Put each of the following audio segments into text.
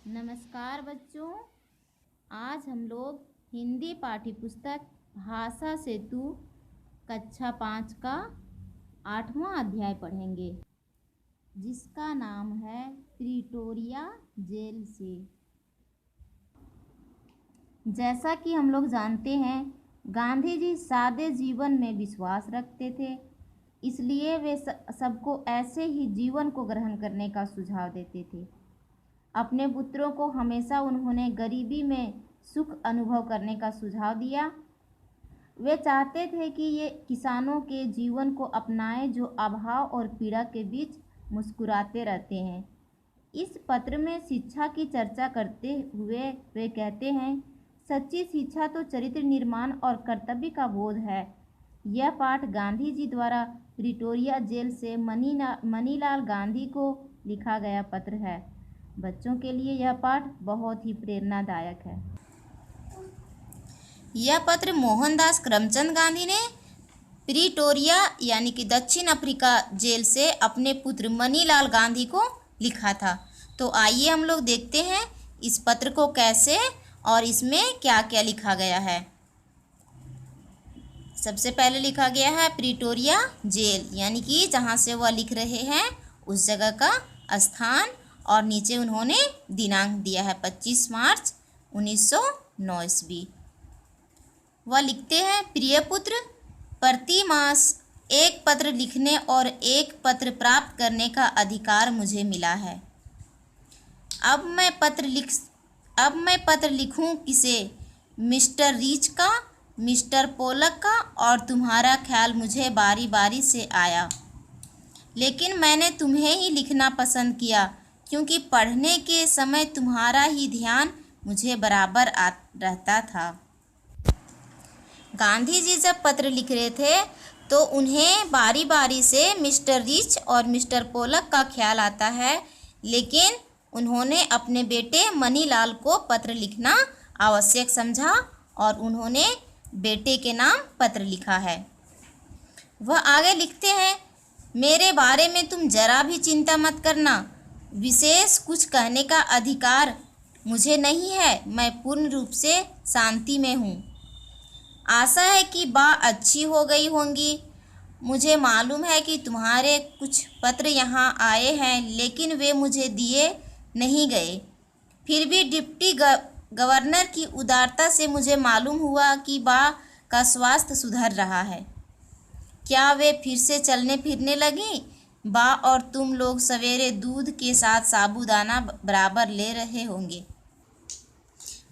नमस्कार बच्चों। आज हम लोग हिंदी पाठ्य पुस्तक भाषा सेतु कक्षा 5 का 8वां अध्याय पढ़ेंगे, जिसका नाम है प्रिटोरिया जेल से। जैसा कि हम लोग जानते हैं, गांधी जी सादे जीवन में विश्वास रखते थे, इसलिए वे सबको ऐसे ही जीवन को ग्रहण करने का सुझाव देते थे। अपने पुत्रों को हमेशा उन्होंने गरीबी में सुख अनुभव करने का सुझाव दिया। वे चाहते थे कि ये किसानों के जीवन को अपनाएं जो अभाव और पीड़ा के बीच मुस्कुराते रहते हैं। इस पत्र में शिक्षा की चर्चा करते हुए वे कहते हैं, सच्ची शिक्षा तो चरित्र निर्माण और कर्तव्य का बोध है। यह पाठ गांधी जी द्वारा प्रिटोरिया जेल से मनीलाल गांधी को लिखा गया पत्र है। बच्चों के लिए यह पाठ बहुत ही प्रेरणादायक है। यह पत्र मोहनदास करमचंद गांधी ने प्रिटोरिया यानी कि दक्षिण अफ्रीका जेल से अपने पुत्र मनीलाल गांधी को लिखा था। तो आइए हम लोग देखते हैं इस पत्र को कैसे और इसमें क्या क्या लिखा गया है। सबसे पहले लिखा गया है प्रिटोरिया जेल, यानी कि जहाँ से वह लिख रहे हैं उस जगह का स्थान, और नीचे उन्होंने दिनांक दिया है 25 मार्च 1909 ईस्वी। वह लिखते हैं, प्रिय पुत्र, प्रति मास एक पत्र लिखने और एक पत्र प्राप्त करने का अधिकार मुझे मिला है। अब मैं पत्र लिखूं किसे? मिस्टर रीच का, मिस्टर पोलक का, और तुम्हारा ख्याल मुझे बारी बारी से आया, लेकिन मैंने तुम्हें ही लिखना पसंद किया, क्योंकि पढ़ने के समय तुम्हारा ही ध्यान मुझे बराबर रहता था। गांधी जी जब पत्र लिख रहे थे तो उन्हें बारी बारी से मिस्टर रीच और मिस्टर पोलक का ख्याल आता है, लेकिन उन्होंने अपने बेटे मनीलाल को पत्र लिखना आवश्यक समझा और उन्होंने बेटे के नाम पत्र लिखा है। वह आगे लिखते हैं, मेरे बारे में तुम जरा भी चिंता मत करना, विशेष कुछ कहने का अधिकार मुझे नहीं है, मैं पूर्ण रूप से शांति में हूँ। आशा है कि बा अच्छी हो गई होंगी। मुझे मालूम है कि तुम्हारे कुछ पत्र यहाँ आए हैं, लेकिन वे मुझे दिए नहीं गए। फिर भी डिप्टी गवर्नर की उदारता से मुझे मालूम हुआ कि बा का स्वास्थ्य सुधर रहा है। क्या वे फिर से चलने फिरने लगी? बा और तुम लोग सवेरे दूध के साथ साबूदाना बराबर ले रहे होंगे।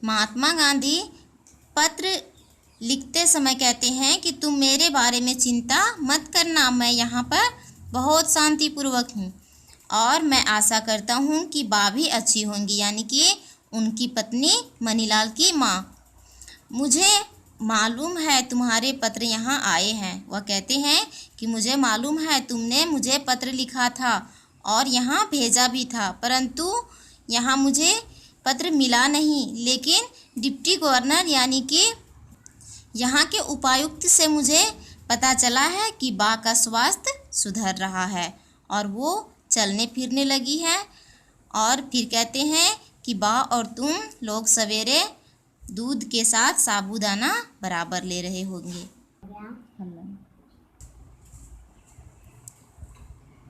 महात्मा गांधी पत्र लिखते समय कहते हैं कि तुम मेरे बारे में चिंता मत करना, मैं यहाँ पर बहुत शांतिपूर्वक हूँ और मैं आशा करता हूँ कि बा भी अच्छी होंगी, यानी कि उनकी पत्नी मनीलाल की माँ। मुझे मालूम है तुम्हारे पत्र यहाँ आए हैं। वह कहते हैं कि मुझे मालूम है तुमने मुझे पत्र लिखा था और यहाँ भेजा भी था, परंतु यहाँ मुझे पत्र मिला नहीं, लेकिन डिप्टी गवर्नर यानी कि यहाँ के उपायुक्त से मुझे पता चला है कि बा का स्वास्थ्य सुधर रहा है और वो चलने फिरने लगी है। और फिर कहते हैं कि बा और तुम लोग सवेरे दूध के साथ साबूदाना बराबर ले रहे होंगे।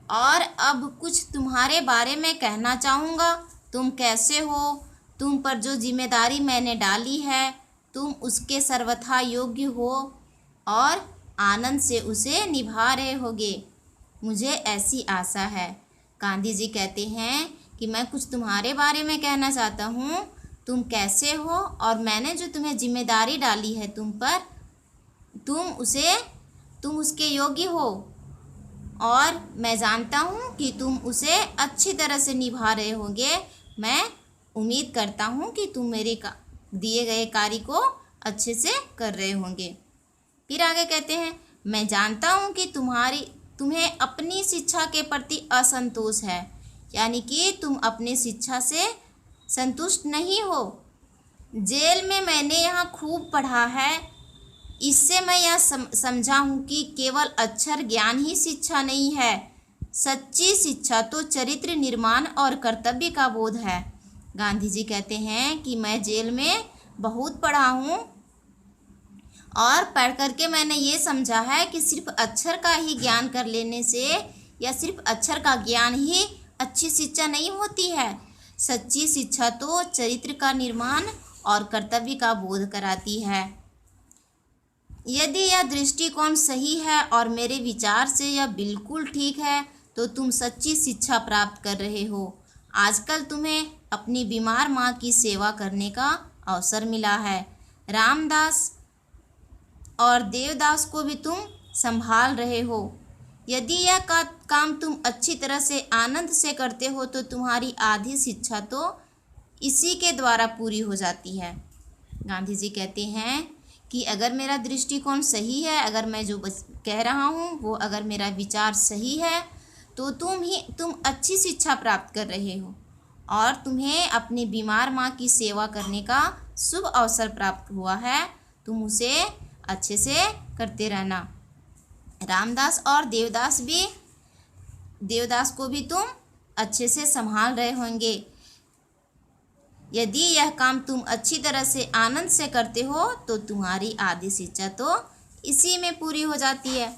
और अब कुछ तुम्हारे बारे में कहना चाहूँगा। तुम कैसे हो? तुम पर जो जिम्मेदारी मैंने डाली है, तुम उसके सर्वथा योग्य हो और आनंद से उसे निभा रहे होगे, मुझे ऐसी आशा है। गांधी जी कहते हैं कि मैं कुछ तुम्हारे बारे में कहना चाहता हूँ। तुम कैसे हो और मैंने जो तुम्हें जिम्मेदारी डाली है तुम पर, तुम उसके योग्य हो और मैं जानता हूँ कि तुम उसे अच्छी तरह से निभा रहे होंगे। मैं उम्मीद करता हूँ कि तुम मेरे दिए गए कार्य को अच्छे से कर रहे होंगे। फिर आगे कहते हैं, मैं जानता हूँ कि तुम्हें अपनी शिक्षा के प्रति असंतोष है, यानी कि तुम अपनी शिक्षा से संतुष्ट नहीं हो। जेल में मैंने यहाँ खूब पढ़ा है, इससे मैं यह समझा हूँ कि केवल अक्षर ज्ञान ही शिक्षा नहीं है, सच्ची शिक्षा तो चरित्र निर्माण और कर्तव्य का बोध है। गांधी जी कहते हैं कि मैं जेल में बहुत पढ़ा हूँ और पढ़ करके मैंने ये समझा है कि सिर्फ अक्षर का ही ज्ञान कर लेने से या सिर्फ अक्षर का ज्ञान ही अच्छी शिक्षा नहीं होती है। सच्ची शिक्षा तो चरित्र का निर्माण और कर्तव्य का बोध कराती है। यदि यह दृष्टिकोण सही है और मेरे विचार से यह बिल्कुल ठीक है तो तुम सच्ची शिक्षा प्राप्त कर रहे हो। आजकल तुम्हें अपनी बीमार माँ की सेवा करने का अवसर मिला है। रामदास और देवदास को भी तुम संभाल रहे हो। यदि यह काम तुम अच्छी तरह से आनंद से करते हो तो तुम्हारी आधी शिक्षा तो इसी के द्वारा पूरी हो जाती है। गांधी जी कहते हैं कि अगर मेरा दृष्टिकोण सही है, अगर मैं जो कह रहा हूँ वो अगर मेरा विचार सही है तो तुम अच्छी शिक्षा प्राप्त कर रहे हो और तुम्हें अपनी बीमार माँ की सेवा करने का शुभ अवसर प्राप्त हुआ है। तुम उसे अच्छे से करते रहना। रामदास और देवदास को भी तुम अच्छे से संभाल रहे होंगे। यदि यह काम तुम अच्छी तरह से आनंद से करते हो तो तुम्हारी आधी शिक्षा तो इसी में पूरी हो जाती है।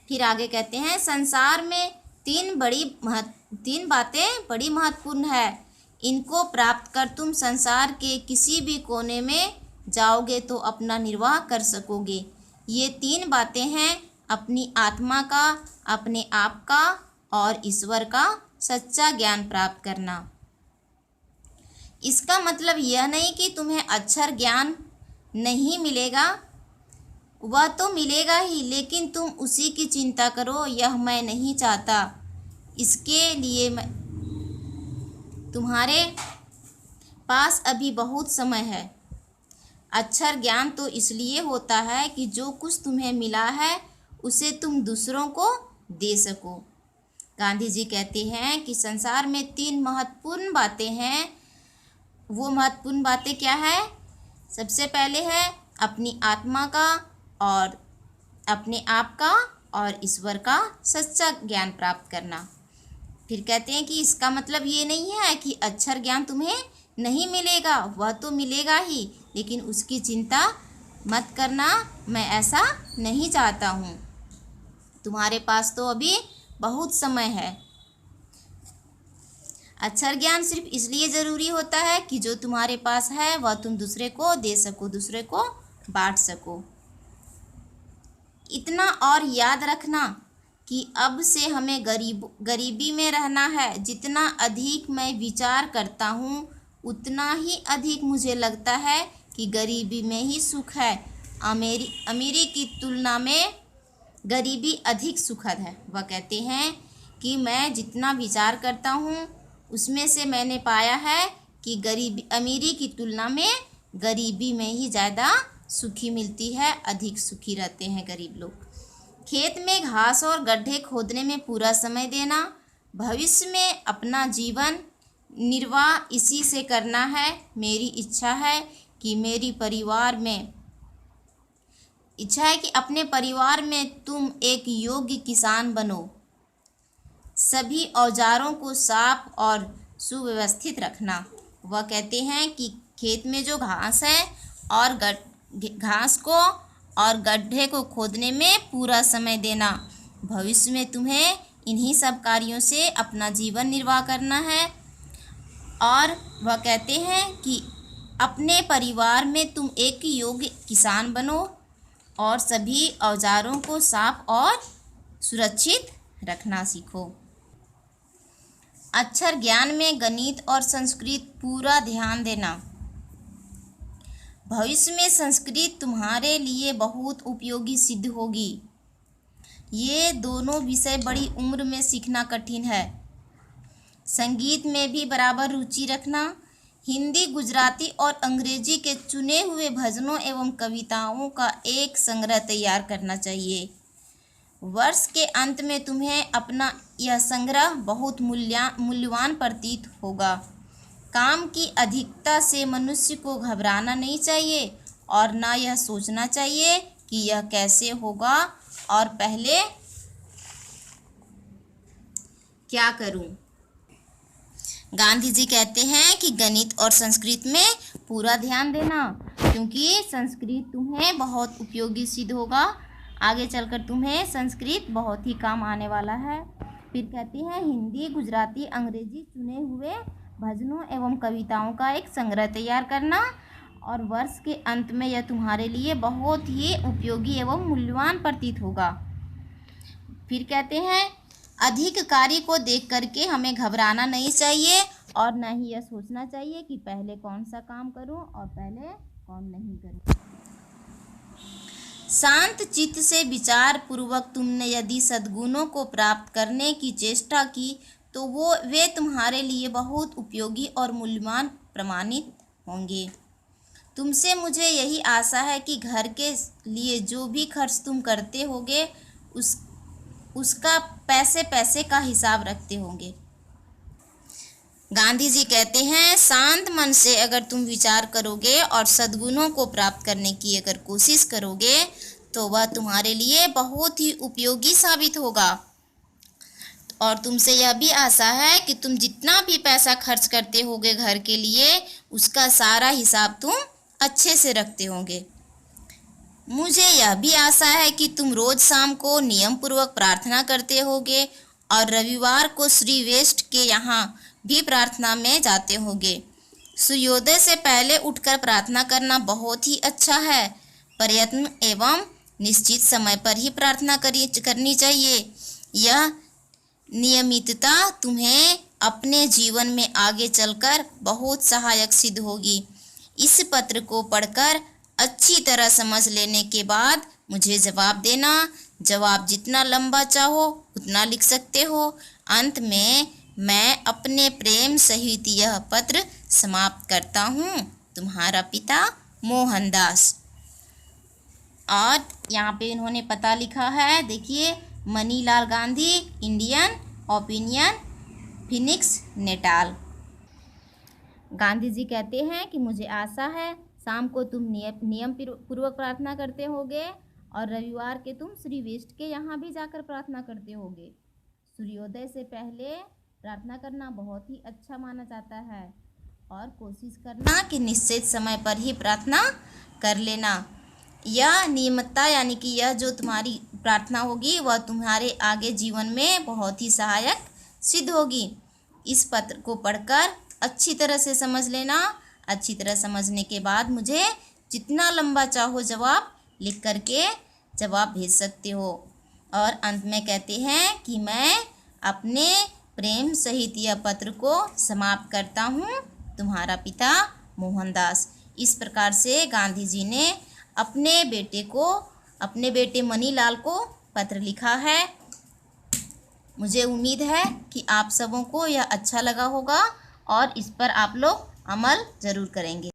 फिर आगे कहते हैं, संसार में तीन बातें बड़ी महत्वपूर्ण है। इनको प्राप्त कर तुम संसार के किसी भी कोने में जाओगे तो अपना निर्वाह कर सकोगे। ये तीन बातें हैं अपनी आत्मा का, अपने आप का और ईश्वर का सच्चा ज्ञान प्राप्त करना। इसका मतलब यह नहीं कि तुम्हें अक्षर ज्ञान नहीं मिलेगा, वह तो मिलेगा ही, लेकिन तुम उसी की चिंता करो, यह मैं नहीं चाहता। इसके लिए तुम्हारे पास अभी बहुत समय है। अक्षर ज्ञान तो इसलिए होता है कि जो कुछ तुम्हें मिला है उसे तुम दूसरों को दे सको। गांधी जी कहते हैं कि संसार में तीन महत्वपूर्ण बातें हैं। वो महत्वपूर्ण बातें क्या है? सबसे पहले है अपनी आत्मा का और अपने आप का और ईश्वर का सच्चा ज्ञान प्राप्त करना। फिर कहते हैं कि इसका मतलब ये नहीं है कि अक्षर ज्ञान तुम्हें नहीं मिलेगा, वह तो मिलेगा ही, लेकिन उसकी चिंता मत करना, मैं ऐसा नहीं चाहता हूँ। तुम्हारे पास तो अभी बहुत समय है। अक्षर ज्ञान सिर्फ इसलिए ज़रूरी होता है कि जो तुम्हारे पास है वह तुम दूसरे को दे सको, दूसरे को बांट सको। इतना और याद रखना कि अब से हमें गरीबी में रहना है। जितना अधिक मैं विचार करता हूँ उतना ही अधिक मुझे लगता है कि गरीबी में ही सुख है। अमीरी की तुलना में गरीबी अधिक सुखद है। वह कहते हैं कि मैं जितना विचार करता हूँ उसमें से मैंने पाया है कि अमीरी की तुलना में गरीबी में ही ज़्यादा सुखी मिलती है, अधिक सुखी रहते हैं गरीब लोग। खेत में घास और गड्ढे खोदने में पूरा समय देना, भविष्य में अपना जीवन निर्वाह इसी से करना है। मेरी इच्छा है कि अपने परिवार में तुम एक योग्य किसान बनो। सभी औजारों को साफ और सुव्यवस्थित रखना। वह कहते हैं कि खेत में जो घास है और घास को और गड्ढे को खोदने में पूरा समय देना। भविष्य में तुम्हें इन्हीं सब कार्यों से अपना जीवन निर्वाह करना है। और वह कहते हैं कि अपने परिवार में तुम एक योग्य किसान बनो और सभी औजारों को साफ और सुरक्षित रखना सीखो। अक्षर ज्ञान में गणित और संस्कृत पूरा ध्यान देना। भविष्य में संस्कृत तुम्हारे लिए बहुत उपयोगी सिद्ध होगी। ये दोनों विषय बड़ी उम्र में सीखना कठिन है। संगीत में भी बराबर रुचि रखना। हिंदी, गुजराती और अंग्रेजी के चुने हुए भजनों एवं कविताओं का एक संग्रह तैयार करना चाहिए। वर्ष के अंत में तुम्हें अपना यह संग्रह बहुत मूल्यवान प्रतीत होगा। काम की अधिकता से मनुष्य को घबराना नहीं चाहिए और ना यह सोचना चाहिए कि यह कैसे होगा और पहले क्या करूं। गांधी जी कहते हैं कि गणित और संस्कृत में पूरा ध्यान देना, क्योंकि संस्कृत तुम्हें बहुत उपयोगी सिद्ध होगा। आगे चलकर तुम्हें संस्कृत बहुत ही काम आने वाला है। फिर कहती हैं हिंदी, गुजराती, अंग्रेजी चुने हुए भजनों एवं कविताओं का एक संग्रह तैयार करना, और वर्ष के अंत में यह तुम्हारे लिए बहुत ही उपयोगी एवं मूल्यवान प्रतीत होगा। फिर कहते हैं अधिक कार्य को देख करके हमें घबराना नहीं चाहिए और न ही यह सोचना चाहिए कि पहले कौन सा काम करूं और पहले कौन नहीं करूं। शांत चित्त से विचार पूर्वक तुमने यदि सद्गुणों को प्राप्त करने की चेष्टा की तो वे तुम्हारे लिए बहुत उपयोगी और मूल्यवान प्रमाणित होंगे। तुमसे मुझे यही आशा है कि घर के लिए जो भी खर्च तुम करते होगे उसका पैसे पैसे का हिसाब रखते होंगे। गांधी जी कहते हैं शांत मन से अगर तुम विचार करोगे और सद्गुणों को प्राप्त करने की अगर कोशिश करोगे तो वह तुम्हारे लिए बहुत ही उपयोगी साबित होगा। और तुमसे यह भी आशा है कि तुम जितना भी पैसा खर्च करते होगे घर के लिए उसका सारा हिसाब तुम अच्छे से रखते होंगे। मुझे यह भी आशा है कि तुम रोज शाम को नियम पूर्वक प्रार्थना करते होगे और रविवार को श्री वेस्ट के यहाँ भी प्रार्थना में जाते होगे। सूर्योदय से पहले उठकर प्रार्थना करना बहुत ही अच्छा है। प्रयत्न एवं निश्चित समय पर ही प्रार्थना करनी चाहिए। यह नियमितता तुम्हें अपने जीवन में आगे चलकर बहुत सहायक सिद्ध होगी। इस पत्र को पढ़कर अच्छी तरह समझ लेने के बाद मुझे जवाब देना। जवाब जितना लंबा चाहो उतना लिख सकते हो। अंत में मैं अपने प्रेम सहित यह पत्र समाप्त करता हूँ। तुम्हारा पिता मोहनदास। और यहाँ पे इन्होंने पता लिखा है, देखिए, Manilal Gandhi, Indian opinion, Phoenix, Natal. Gandhi ji कहते हैं कि मुझे आशा है शाम को तुम नियम पूर्वक प्रार्थना करते होगे और रविवार के तुम श्री वेस्ट के यहाँ भी जाकर प्रार्थना करते होगे। सूर्योदय से पहले प्रार्थना करना बहुत ही अच्छा माना जाता है और कोशिश करना कि निश्चित समय पर ही प्रार्थना कर लेना। यह नियमितता यानी कि यह जो तुम्हारी प्रार्थना होगी वह तुम्हारे आगे जीवन में बहुत ही सहायक सिद्ध होगी। इस पत्र को पढ़कर अच्छी तरह से समझ लेना। अच्छी तरह समझने के बाद मुझे जितना लंबा चाहो जवाब लिख करके जवाब भेज सकते हो। और अंत में कहते हैं कि मैं अपने प्रेम सहित यह पत्र को समाप्त करता हूँ। तुम्हारा पिता मोहनदास। इस प्रकार से गांधी जी ने अपने बेटे मनीलाल को पत्र लिखा है। मुझे उम्मीद है कि आप सबों को यह अच्छा लगा होगा और इस पर आप लोग अमल ज़रूर करेंगे।